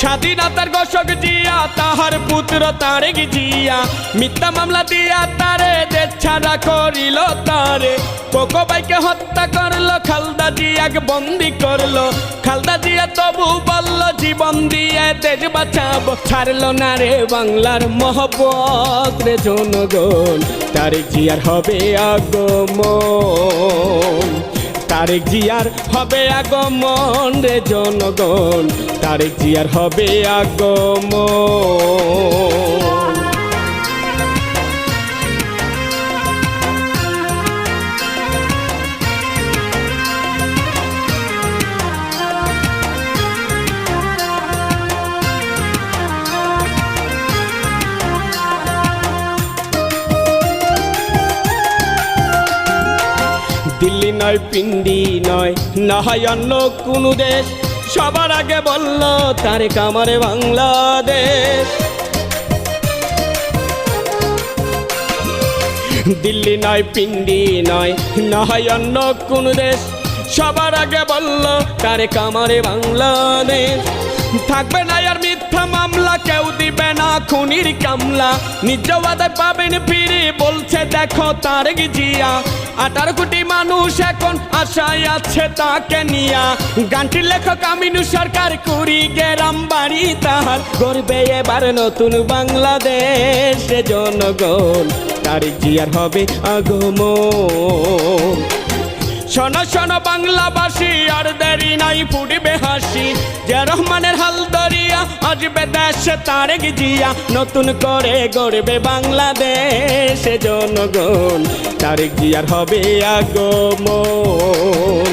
স্বাধীনতার ঘোষক জিয়া তাহার পুত্র তারেক জিয়া মিথ্যা মামলা দিয়া তারে দেশ ছাড়া করিল তারে কোকো ভাইকে হত্যা করলো খালদা জিয়াকে বন্দি করলো খালদা জিয়া তবু বলল জীবন দিয়ে দেশ বাঁচাবো ছাড়লো না রে বাংলার মহব্বত রে জনগণ তারেক জিয়ার হবে আগমন তারেক জিয়ার হবে আগমন রে জনগণ তারেক জিয়ার হবে আগমন দিল্লি নয় পিন্ডি নয় না হয় অন্য কোনো দেশ সবার আগে বলল তারেক আমারে বাংলাদেশ দিল্লি নয় পিন্ডি নয় না হয় অন্য কোনো দেশ সবার আগে বলল তারেক আমারে বাংলাদেশ থাকবে না আর মিথ্যা মামলা কেউ দিবে না খুনির কামলা নিজ ওয়াদায় পাবেন ফিরে বলছে দেখো তারেক জিয়া 18 কোটি মানুষ এখন আশায় আছে তাকে নিয়া গানটির লেখক আমিনু সরকার কুড়িগ্রাম বাড়ি তাহার গর্বে এবার নতুন বাংলাদেশ জনগণ তারেক জিয়ার হবে আগমন শোনো শোনো বাংলাবাসী আর দেরি নাই ফুটবে হাসি যে রহমানের হাল ধরিয়া আসবে দেশে তারেক জিয়া নতুন করে গড়বে বাংলাদেশ জনগণ তারেক জিয়ার হবে আগমন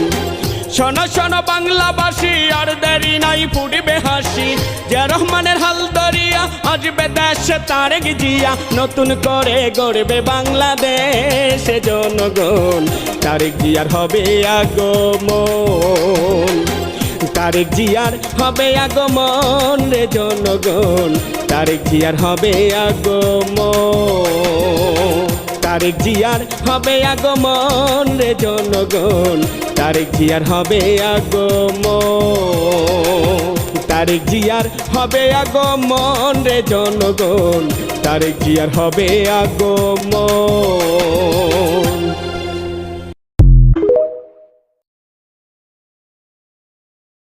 শোনো শোনো বাংলাবাসী আর দেরি নাই ফুটবে হাসি যে রহমানের হাল ধরিয়া আসবে দেশে তারেক জিয়া নতুন করে গড়বে বাংলাদেশ জনগণ তারেক জিয়ার হবে আগমন তারেক জিয়ার হবে আগমন রে জনগণ তারেক জিয়ার হবে আগমন তারেক জিয়ার হবে আগমন রে জনগণ তারেক জিয়ার হবে আগমন তারেক জিয়ার হবে আগমন রে জনগণ তারেক জিয়ার হবে আগমন